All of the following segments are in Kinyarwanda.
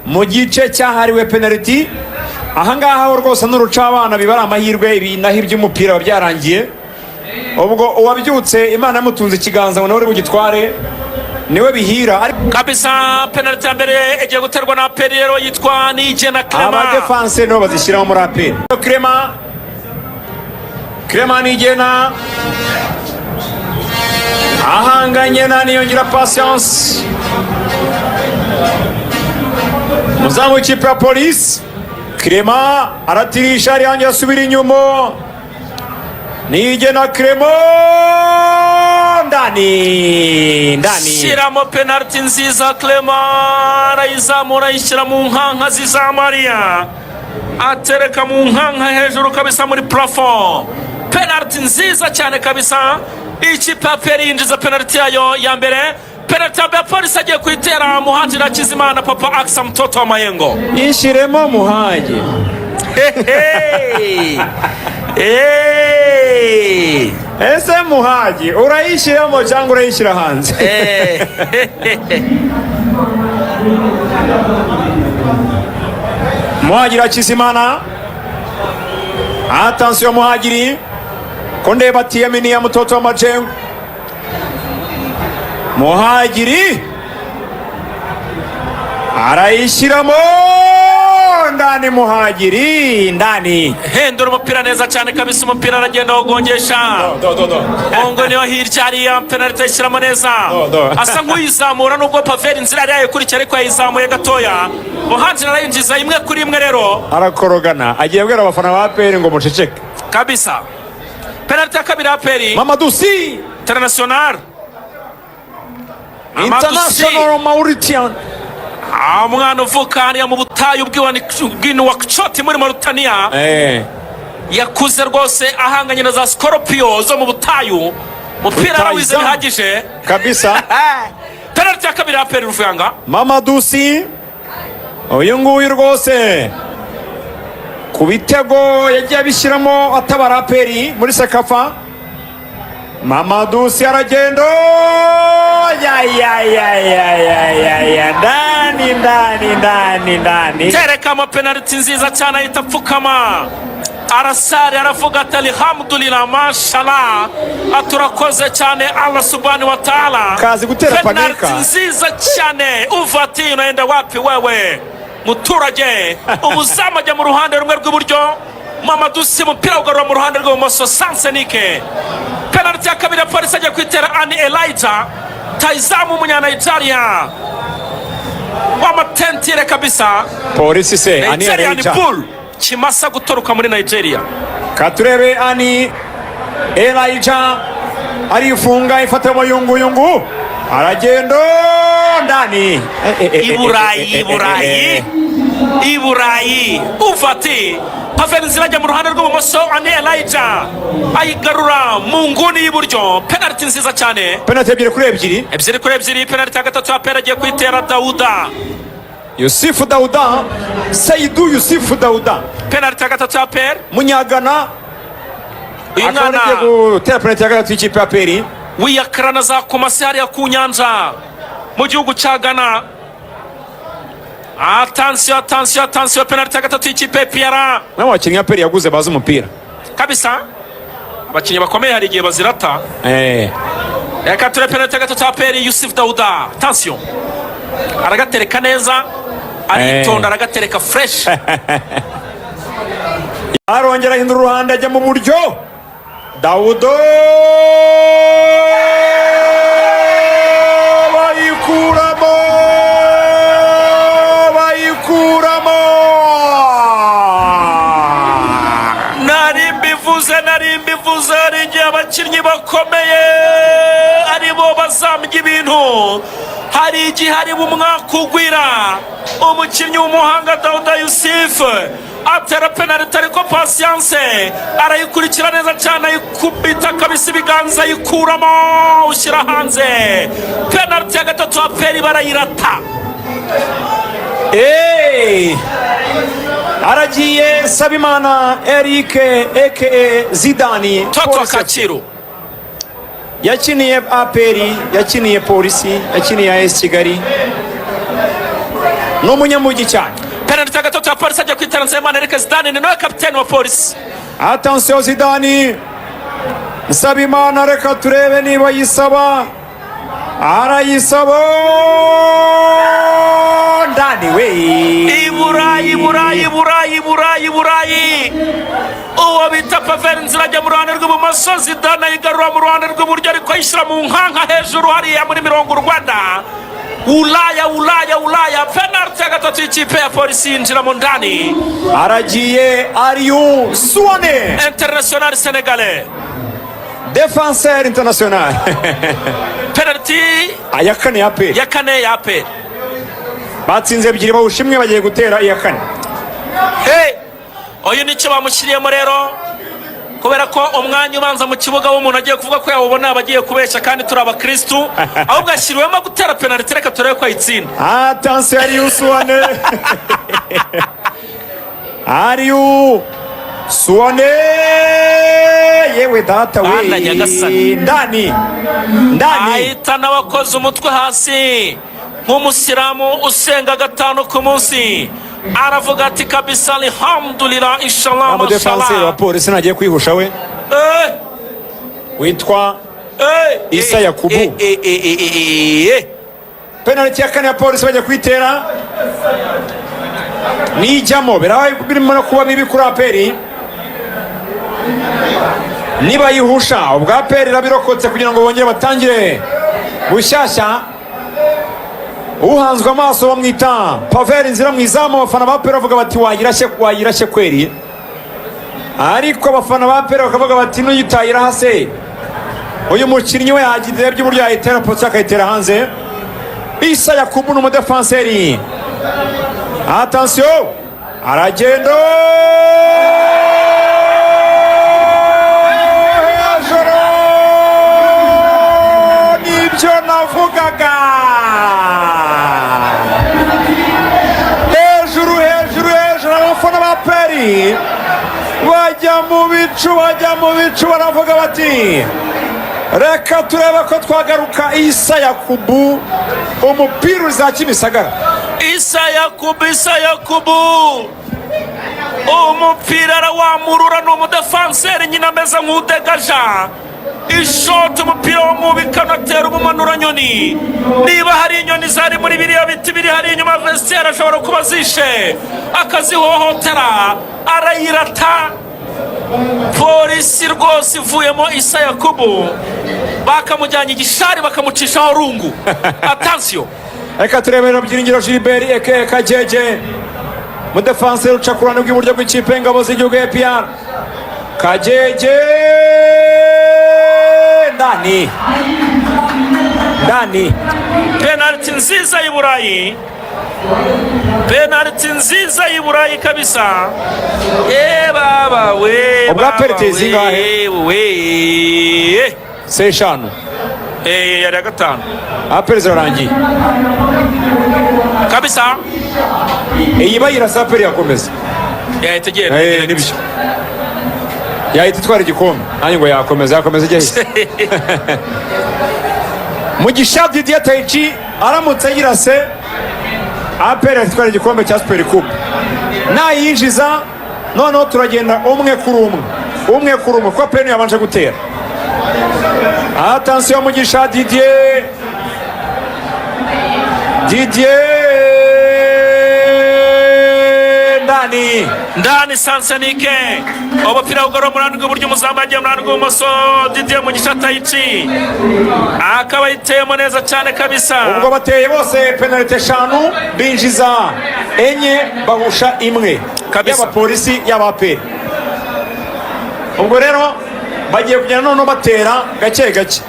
mu gice cyahariwe penalty. Ahangaha rwose n'uruca abana bibara amahirwe ibi naho iby'umupira byarangiye. Ubwo uwabyutse Imana yamutunze ikiganza ngo nawe uri bugitware niwe bihira kabisa. Penalty ya mbere igiye guterwa na APR rero yitwa Nigena Clement. Aba defense no bazishyiraho muri APR. Clement Nigena ahanganye na Niyongira Patience, muzamu w'ikipe ya Police. Clement aratirisha ariyangira asubira inyuma. Nigena Clement ndani shyiramo penalty nziza. Clement arayizamura ayishyira mu nkanka zizamariya, atereka mu nkanka hejuru kabisa muri plafond. Penalty nziza cyane kabisa. Ikipe ya APR yinjiza penalty yayo ya mbere. Penalty ya Polisi agiye kwitera Muhaji na Kizimana Papa Aksa mtoto wa Mayengo. Ishiremo Muhaji. Ese Muhaji urayishyiramo cyangwa urayishyira hanze? Muhaji na Kizimana. Attention Muhajiri. Konde batiyamini ya mtoto wa Majengo. Muhajiri arayishyiramo ndani. Muhajiri ndani hendura umupira neza cyane kabisa. Umupira aragenda wogongesha ongo niyo hirya hariya. Penalty ayishyiramo neza, asa nk'uyizamura nubwo Paveri inzira yari yayikurikira ariko yayizamuye gatoya. Muhaji arayinjiza imwe kuri imwe rero arakorogana. Agiye kubwira abafana ba APR ngo muceceke kabisa. Penalty ya kabiri APR Mamadou Sy International Mauritian. Umwana uvuka hariya mu butayu bw'ino wa Kchoti muri Mauritania. Yakuze rwose ahanganye na za Scorpio zo mu butayu. Mupira arawize bihagije kabisa. Penalty ya kabiri APR Ruvuyanga. Mamadou Sy uyu nguyu rwose ku bitego yagiye abishyiramo atabara APR muri Sekafa. Mamadou Sy aragenda ndani terekamo penalty nziza cyane ahita apfukama arasari aravuga ati alhamdulillah mashallah aturakoze cyane Allah subhanahu wa ta'ala. Kazi gutera panika. Penalty nziza cyane uvati unaenda wapi wewe muturage? Umuzamu ajya mu ruhande rumwe rw'iburyo, Mamadou Sy umupira ugarura mu ruhande rw'ibumoso. Sansenike. Penalty ya kabiri Polisi agiye kwitera Ani Elijah Taizamu umunya-Nigeria w'amatentire kabisa. Polisi se Ani Nigeria ni bull kimasa gutoroka muri Nigeria. Katurebe Ani Elijah arifunga ifata mu yungu aragenda ndani. Iburayi ufati Paveri zirajya mu ruhande rw'ibumoso. Ani Elijah ayigarura mu nguni y'iburyo. Penalty nziza cyane. Penalty ebyiri kuri ebyiri. Penalty ya gatatu APR agiye kwitera Dauda Yusufu Dauda. Saidu Yusufu Dauda. Penalty ya gatatu APR Munyagana. Uyu mwana gutera penalty ya gatatu y'ikipe ya APR wiyakarana za komasi hariya ku nyanja mu gihugu cya Ghana. Attention penalty ya gatatu y'ikipe APR. N'abakinnyi APR yaguze bazi umupira kabisa. Abakinnyi bakomeye hari igihe bazirata. Reka ture penalty ya gatatu APR Yusuf Dauda. Attention aragatereka neza, aritonda aragatereka fresh. Arongera hindura uruhande ajya mu buryo. Daudo bayikuramo. Nari mbivuze hari igihe abakinnyi bakomeye aribo bazambya ibintu. Hari igihe hari umwaka ugwira umukinnyi w'umuhanga Dauda Yusuf atera penalty ariko Patience arayikurikira neza cyane, ayikubita kabisa ibiganza ayikuramo ushyira hanze. Penalty ya gatatu APR barayirata. Aragiye Sabimana Eric aka Zidani Toto Kacyiru. Yakiniye APR, yakiniye Polisi, yakiniye AS Kigali. n'umunyamujyi cyane. Penalty ya gatatu ya polisi agiye kwitera Nzeyimana Eric Zidane ni nawe kapiteni wa polisi. Attention Zidane, Nsabimana reka turebe niba yisaba, arayisaba ndani we. Iburayi uwo bita Pavel Nzira ajya mu ruhande rw'ibumoso, Zidane ayigarura mu ruhande rw'iburyo ariko ayishyira mu nkanka hejuru hariya muri mirongo Rwanda. Ulaya penalty ya gatatu y'ikipe ya polisi yinjira mu ndani. Aragiye Aliou Souane, international sénégalais, défenseur international. penalty ya kane ya APR. Batsinze ebyiri bawushimwe bagiye gutera iya kane. Uyu nicyo bamushyiriyemo rero, kubera ko umwanya ubanza mu kibuga w'umuntu agiye kuvuga ko yawubona abagiye kubeshya kandi turi abakristu, ahubwo ashyiriwemo gutera penalty. Reka turebe ko ayitsinda. Attention Aliou Souane. Aliou Souane, yewe data we. Ndani ahita n'abakoze umutwe hasi nk'umusilamu usenga gatanu ku munsi, aravuga ati kabisa alhamdulillah inshallah mashallah. Wa polisi nagiye kwihusha we witwa Isa Yakubu. Penalty ya kane ya polisi bajya kwitera nijyamo, birimo no kuba bibi kuri APR. Niba yihusha ubwa APR irabirokotse kugira ngo bongere batangire bushyashya. Uhanzwe amaso bamwita Pavel Nzira mu izamu, abafana ba APR bavuga bati wayirashye kweri, ariko abafana ba APR bakavuga bati n'uyitayira hase uyu mukinnyi we yagize by'uburyo yayitera polisi akayitera hanze. Isa Yakubu ni umudefanseri. Attention, aragenda hejuru, nibyo navugaga. Hejuru abafana ba APR bajya mu bicu baravuga bati reka turebe ko twagaruka. Isa Yakubu umupira uza Kimisagara. Isa Yakubu umupira arawamurura, ni umudefanseri nyine ameze nk'udegaja ishoti, umupira wamubika anatera umumanuranyoni. Niba hari inyoni zari muri biriya biti biri hari inyuma vestiaire ashobora kuba zishe akazihohotera, arayirata. Polisi rwose ivuyemo Isa Yakubu, bakamujyanye igishari bakamucishaho rungu. Attention, reka turebera Byiringiro Gilbert eke Kajeje, mudefanseri uca ku ruhande rw'iburyo rw'ikipe y'ingabo z'igihugu APR. Kajeje ndani. penalty nziza y'i Burayi kabisa. Baba we ubwa penalty zingahe? Seshanu yari ya gatanu. APR zirarangiye kabisa. iyi bayirasa APR yakomeza yahita igenda nibyo, yahita itwara igikombe. nanjye ngo yakomeza igihe. Mugisha Didier Taichi aramutse yirase APR itwara igikombe cya Super Coupe, nayinjiza noneho turagenda umwe kuri umwe kuko APR yabanje gutera. Attention Mugisha Didier ndani Sansanike, umupira ugorora mu ruhande rw'iburyo, umuzamu agiye mu ruhande rw'ibumoso. Didier Mugisha Taichi akaba yiteyemo neza cyane kabisa. ubwo bateye bose penalty eshanu, binjiza enye bahusha imwe y'abapolisi y'aba APR. ubwo rero bagiye kugenda noneho batera gake.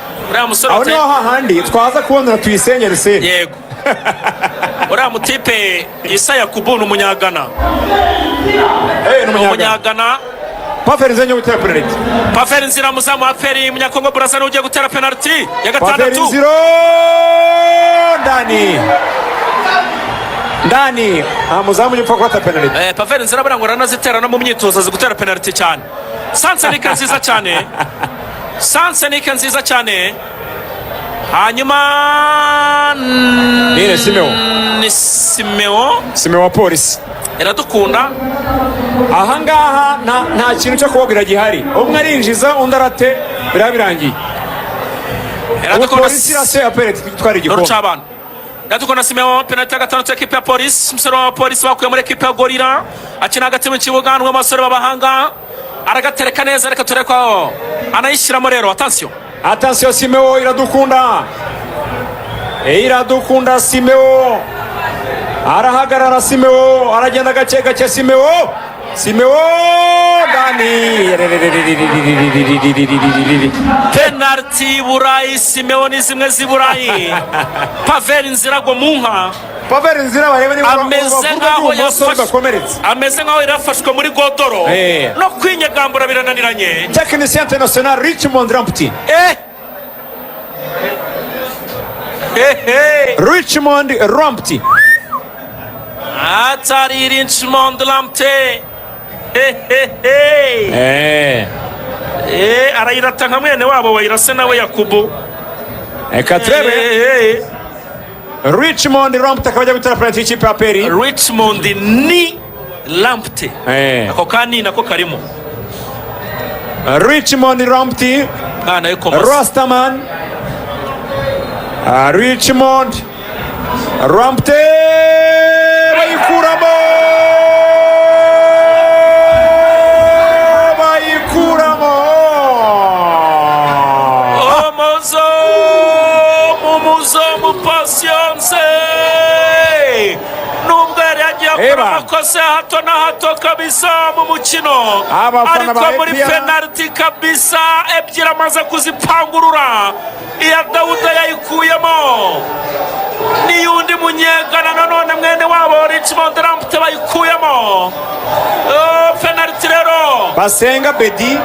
aho niho hahandi twaza kubonera tuyisengere se. Yego. Uriya mutipe Isa Yakubu ni umunyagana. Pavel Nzira gutera penalty. Pavel Nzira muzamu wa APR Munyakongo Brazza ugiye gutera penalty ya gatandatu. Pavel Nzira ndani. Muzamu yipfa kwata penalty. Pavel Nzira barangwa ranazitera no mu myitozo azi gutera penalty cyane. Sansanike nziza cyane. hanyuma Nire Simeo. ni Simeo Simeo wa polisi. Iradukunda. Ahangaha nta kintu cyo kubabwira gihari. Umwe arinjiza undi arate birabirangiye. Iradukunda Polisi irase APR twari igikombe. Rucabana. Iradukunda Simeo penalty ya gatanu cy'ekipe ya polisi. Umusore wa polisi bakuye muri ekipe ya Gorira akina hagati mu kibuga n'umwe basore b'abahanga aragatereka neza reka tureko anayishyiramo rero attention. Attention Simeo Iradukunda. Iradukunda Simeo. Arahagarara Simeo aragenda gake gake Simeo. Simeo Dani. Penalty Burayi Simeo ni zimwe z'Iburayi. Pavel Nzirago munka. Pavel Nzira barebe ni ameze nkaho yarafashwe muri godoro no kwinyegambura birananiranye. Technicien international Richmond Rampti. Richmond Rampti. Atari Richmond Rampti. Arayirata nka mwene wabo wayirase nawe Yakubu. Ekatrebe. Richmond Rampti akaba ajya gutera penalty y'ikipe ya APR. Richmond ni Rampti. Ako kani nako karimo. Richmond Rampti. Kana yuko Rastaman. Richmond Rampti bayikuramo. Umuzo patience nubwo yari yagiye akora amakosa hato na hato kabisa mu mukino ariko muri penalty kabisa ebyiri amaze kuzipangurura iya Dawuda yayikuyemo n'iyundi munyegana nanone mwene wabo Richmond Rampti bayikuyemo. Penalty rero Basenga Bedi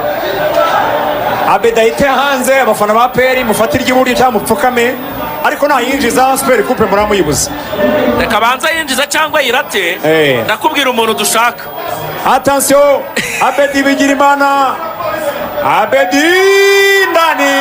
Abedahite hanze abafana ba APR mufatira igiburyo cyangwa mupfukame ariko nayinjiza Super Coupe muramuyibuza. Reka banza yinjiza cyangwa yirate ndakubwira umuntu dushaka. Attention Abedi Bigirimana. Abedi ndani